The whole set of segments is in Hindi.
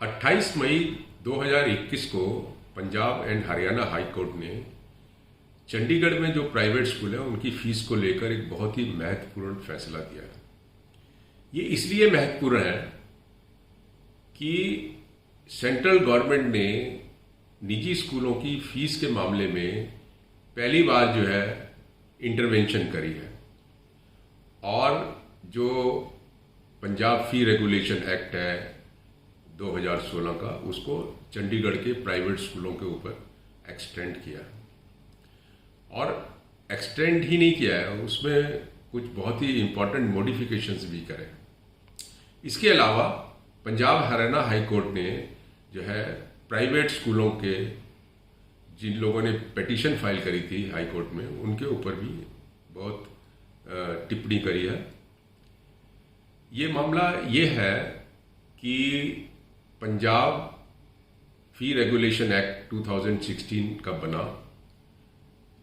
28 मई 2021 को Punjab and Haryana high court ने चंडीगढ़ में जो प्राइवेट स्कूल है उनकी फीस को लेकर एक बहुत ही महत्वपूर्ण फैसला दिया है। ये इसलिए महत्वपूर्ण है कि सेंट्रल गवर्नमेंट ने निजी स्कूलों की फीस के मामले में पहली बार जो है इंटरवेंशन करी है और जो पंजाब फी रेगुलेशन एक्ट है 2016 का उसको चंडीगढ़ के प्राइवेट स्कूलों के ऊपर एक्सटेंड किया और एक्सटेंड ही नहीं किया है, उसमें कुछ बहुत ही इंपॉर्टेंट मॉडिफिकेशंस भी करे। इसके अलावा पंजाब हरियाणा हाई कोर्ट ने जो है प्राइवेट स्कूलों के जिन लोगों ने पिटीशन फाइल करी थी हाई कोर्ट में उनके ऊपर भी बहुत टिप्पणी करी है। ये मामला ये है कि पंजाब फी रेगुलेशन एक्ट 2016 का बना,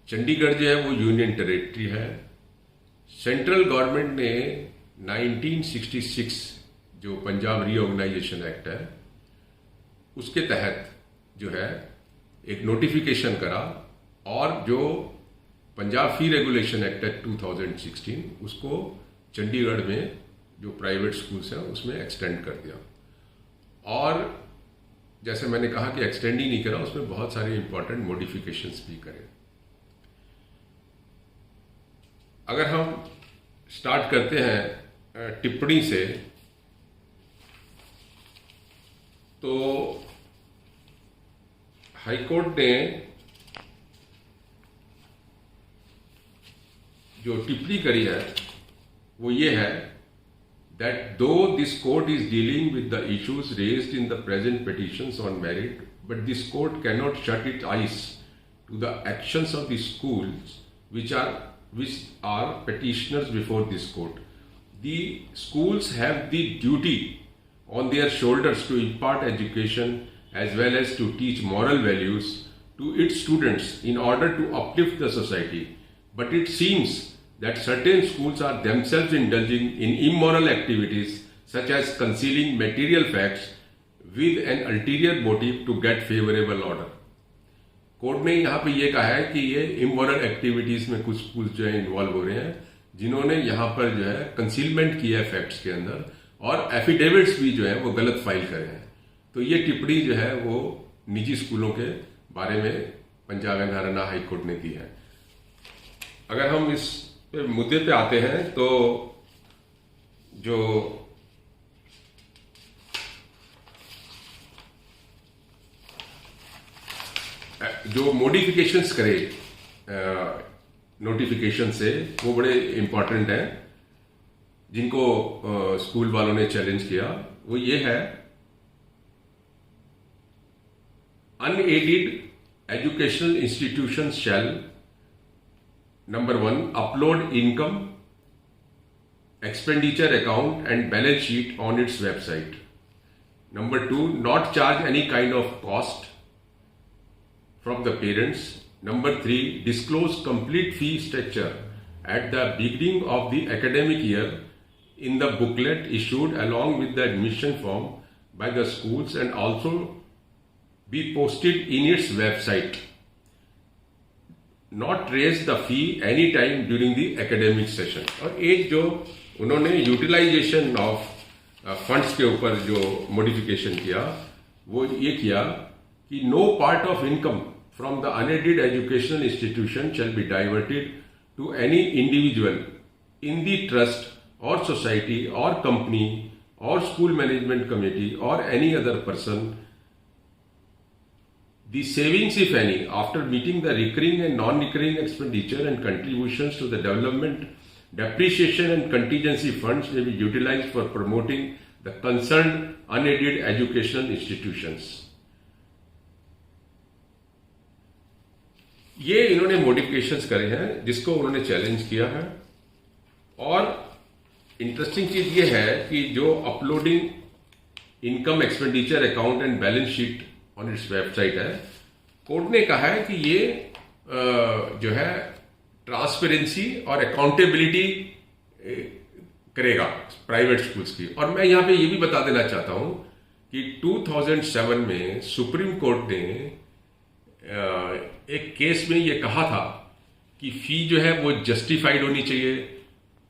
चंडीगढ़ जो है वो यूनियन टेरिटरी है। सेंट्रल गवर्नमेंट ने 1966 जो पंजाब रीऑर्गेनाइजेशन एक्ट है उसके तहत जो है एक नोटिफिकेशन करा और जो पंजाब फी रेगुलेशन एक्ट है 2016 उसको चंडीगढ़ में जो प्राइवेट स्कूल्स हैं उसमें एक्सटेंड कर दिया। और जैसे मैंने कहा कि एक्सटेंड ही नहीं करा, उसमें बहुत सारे इंपॉर्टेंट मॉडिफिकेशंस भी करे। अगर हम स्टार्ट करते हैं टिप्पणी से, तो हाईकोर्ट ने जो टिप्पणी करी है वो ये है that though this court is dealing with the issues raised in the present petitions on merit, but this court cannot shut its eyes to the actions of the schools which are petitioners before this court. The schools have the duty on their shoulders to impart education as well as to teach moral values to its students in order to uplift the society. But it seems that certain schools are themselves indulging in immoral activities such as concealing material facts with an ulterior motive to get favorable order. Court ने यहाँ पे ये कहा है कि ये इमोरल एक्टिविटीज में कुछ स्कूल्स जो है इन्वॉल्व हो रहे हैं जिन्होंने यहाँ पर जो है कंसीलमेंट किया है फैक्ट्स के अंदर और एफिडेविट्स भी जो है वो गलत फाइल करे हैं। तो ये टिप्पणी जो है वो निजी स्कूलों के बारे में Punjab and Haryana high court ने दी है। अगर हम इस मुद्दे पे आते हैं तो जो मॉडिफिकेशंस करे नोटिफिकेशन से वो बड़े इंपॉर्टेंट हैं जिनको स्कूल वालों ने चैलेंज किया। वो ये है unaided educational institutions shell Number 1, upload income, expenditure account and balance sheet on its website. Number 2, not charge any kind of cost from the parents. Number 3, disclose complete fee structure at the beginning of the academic year in the booklet issued along with the admission form by the schools and also be posted in its website. Not raise the fee any time during the academic session. और एक जो उन्होंने यूटिलाइजेशन ऑफ फंड्स के ऊपर जो मॉडिफिकेशन किया वो ये किया कि no part of income from the unaided educational institution shall be diverted to any individual in the trust और सोसाइटी और कंपनी और स्कूल मैनेजमेंट कमेटी और any other person. The savings, if any, after meeting the recurring and non-recurring expenditure and contributions to the development, depreciation and contingency funds may be utilized for promoting the concerned unaided educational institutions. ये इन्होंने मॉडिफिकेशंस करे हैं जिसको उन्होंने चैलेंज किया है। और इंटरेस्टिंग चीज ये है कि जो uploading income expenditure account and balance sheet on its website है, कोर्ट ने कहा है कि ये जो है ट्रांसपेरेंसी और अकाउंटेबिलिटी करेगा प्राइवेट स्कूल्स की। और मैं यहाँ पे ये भी बता देना चाहता हूँ कि 2007 में सुप्रीम कोर्ट ने एक केस में ये कहा था कि फी जो है वो जस्टिफाइड होनी चाहिए,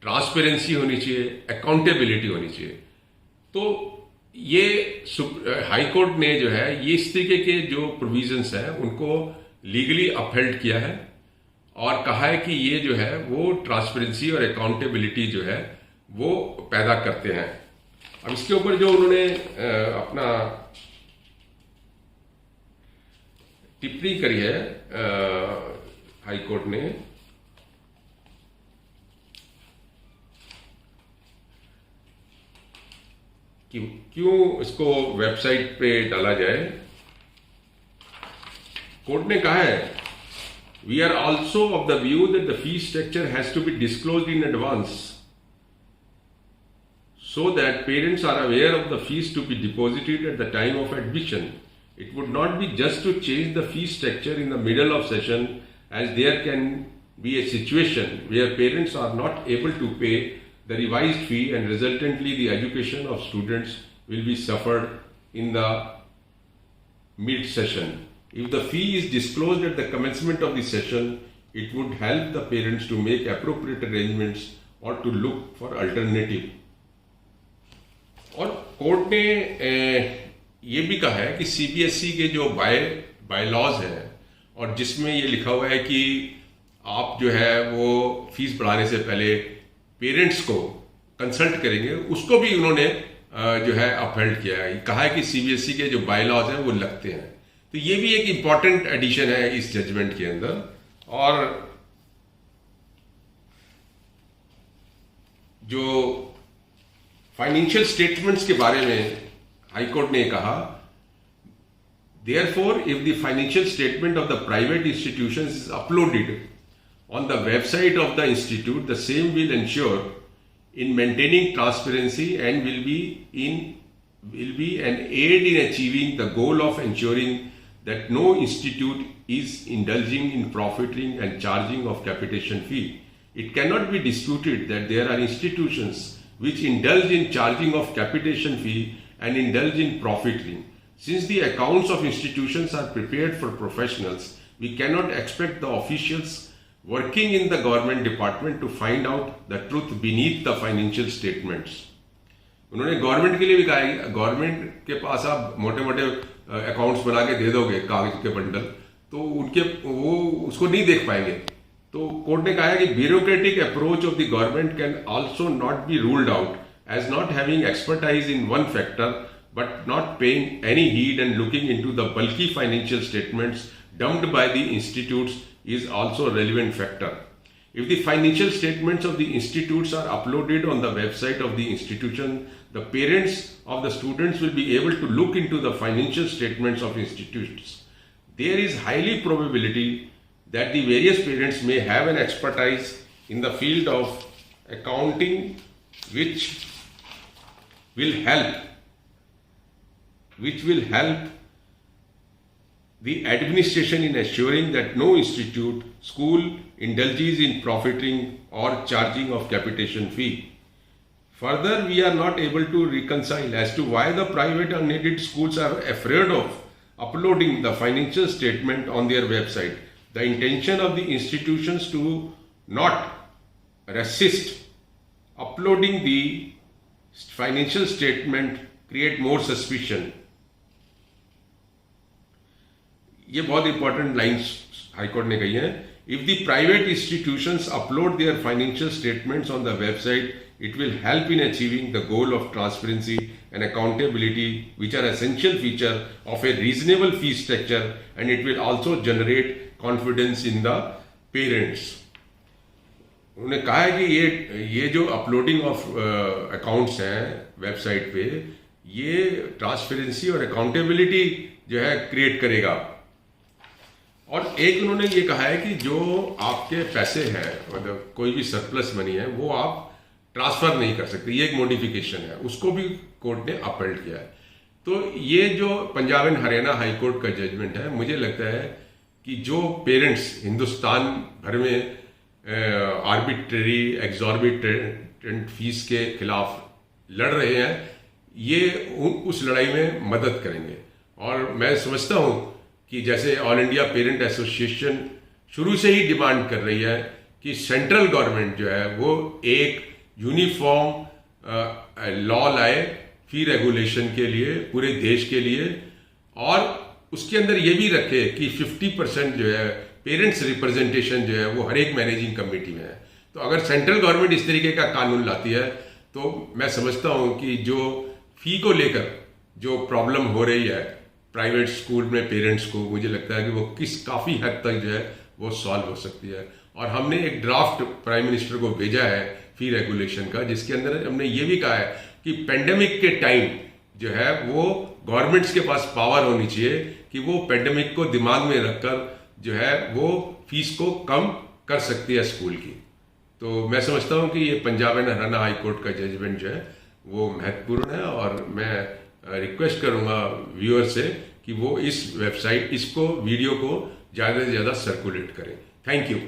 ट्रांसपेरेंसी होनी चाहिए, अकाउंटेबिलिटी होनी चाहिए। तो ये हाई कोर्ट ने जो है ये इस तरीके के जो प्रोविजंस हैं उनको लीगली अपहेल्ड किया है और कहा है कि ये जो है वो ट्रांसपेरेंसी और अकाउंटेबिलिटी जो है वो पैदा करते हैं। अब इसके ऊपर जो उन्होंने अपना टिप्पणी करी है हाई कोर्ट ने, कि क्यों इसको वेबसाइट पे डाला जाए। कोर्ट ने कहा है, we are also of the view that the fee structure has to be disclosed in advance so that parents are aware of the fees to be deposited at the time of admission. It would not be just to change the fee structure in the middle of session, as there can be a situation where parents are not able to pay the revised fee and resultantly the education of students will be suffered in the mid-session. If the fee is disclosed at the commencement of the session, it would help the parents to make appropriate arrangements or to look for alternative. और कोर्ट ने ये भी कहा है कि सीबीएसई के जो बायलॉज हैं और जिसमें ये लिखा हुआ है कि आप जो है वो फीस बढ़ाने से पहले पेरेंट्स को कंसल्ट करेंगे, उसको भी उन्होंने जो है अपहेल्ड किया है। कहा है कि सीबीएसई के जो बायलॉज हैं वो लगते हैं। तो ये भी एक इम्पॉर्टेंट एडिशन है इस जजमेंट के अंदर। और जो फाइनेंशियल स्टेटमेंट्स के बारे में हाई कोर्ट ने कहा, therefore if the financial statement of the private institutions is uploaded on the website of the institute, the same will ensure in maintaining transparency and will be an aid in achieving the goal of ensuring that no institute is indulging in profiting and charging of capitation fee. It cannot be disputed that there are institutions which indulge in charging of capitation fee and indulge in profiting. Since the accounts of institutions are prepared for professionals, we cannot expect the officials working in the government department to find out the truth beneath the financial statements. उन्होंने गवर्नमेंट के लिए भी कहा है, गवर्नमेंट के पास आप मोटे मोटे अकाउंट्स बना के दे दोगे कागज के बंडल, तो उनके वो उसको नहीं देख पाएंगे। तो कोर्ट ने कहा है कि bureaucratic approach of the government can also not be ruled out as not having expertise in one factor but not paying any heed and looking into the bulky financial statements dumped by the institutes is also a relevant factor. If the financial statements of the institutes are uploaded on the website of the institution, the parents of the students will be able to look into the financial statements of institutes. There is highly probability that the various parents may have an expertise in the field of accounting which will help the administration in assuring that no institute, school indulges in profiting or charging of capitation fee. Further, we are not able to reconcile as to why the private unaided schools are afraid of uploading the financial statement on their website. The intention of the institutions to not resist uploading the financial statement create more suspicion. ये बहुत इंपॉर्टेंट लाइन्स हाईकोर्ट ने कही है। If the private institutions upload their financial statements on the website, it will help in achieving the goal of transparency and accountability which are essential feature of a reasonable fee structure and it will also generate confidence in the parents. उन्होंने कहा है कि ये जो अपलोडिंग ऑफ अकाउंट्स हैं वेबसाइट पे, ये ट्रांसपेरेंसी और अकाउंटेबिलिटी जो है क्रिएट करेगा। और एक उन्होंने ये कहा है कि जो आपके पैसे हैं, मतलब कोई भी सरप्लस मनी है, वो आप ट्रांसफर नहीं कर सकते, ये एक मॉडिफिकेशन है, उसको भी कोर्ट ने अपहेल्ड किया है। तो ये जो Punjab and Haryana high court का जजमेंट है, मुझे लगता है कि जो पेरेंट्स हिंदुस्तान भर में आर्बिट्रेरी एग्जॉर्बिटेंट फीस के खिलाफ लड़ रहे हैं, ये उस लड़ाई में मदद करेंगे। और मैं समझता हूँ कि जैसे ऑल इंडिया पेरेंट एसोसिएशन शुरू से ही डिमांड कर रही है कि सेंट्रल गवर्नमेंट जो है वो एक यूनिफॉर्म लॉ लाए फी रेगुलेशन के लिए पूरे देश के लिए, और उसके अंदर ये भी रखे कि 50% जो है पेरेंट्स रिप्रेजेंटेशन जो है वो हर एक मैनेजिंग कमेटी में है। तो अगर सेंट्रल गवर्नमेंट इस तरीके का कानून लाती है तो मैं समझता हूँ कि जो फी को लेकर जो प्रॉब्लम हो रही है प्राइवेट स्कूल में पेरेंट्स को, मुझे लगता है कि वो काफ़ी हद तक जो है वो सॉल्व हो सकती है। और हमने एक ड्राफ्ट प्राइम मिनिस्टर को भेजा है फी रेगुलेशन का, जिसके अंदर हमने ये भी कहा है कि पेंडेमिक के टाइम जो है वो गवर्नमेंट्स के पास पावर होनी चाहिए कि वो पेंडेमिक को दिमाग में रखकर जो है वो फीस को कम कर सकती है स्कूल की। तो मैं समझता हूँ कि ये Punjab and Haryana high court का जजमेंट जो है वो महत्वपूर्ण है, और मैं रिक्वेस्ट करूँगा व्यूअर से कि वो इस वेबसाइट वीडियो को ज़्यादा से ज़्यादा सर्कुलेट करें। Thank you.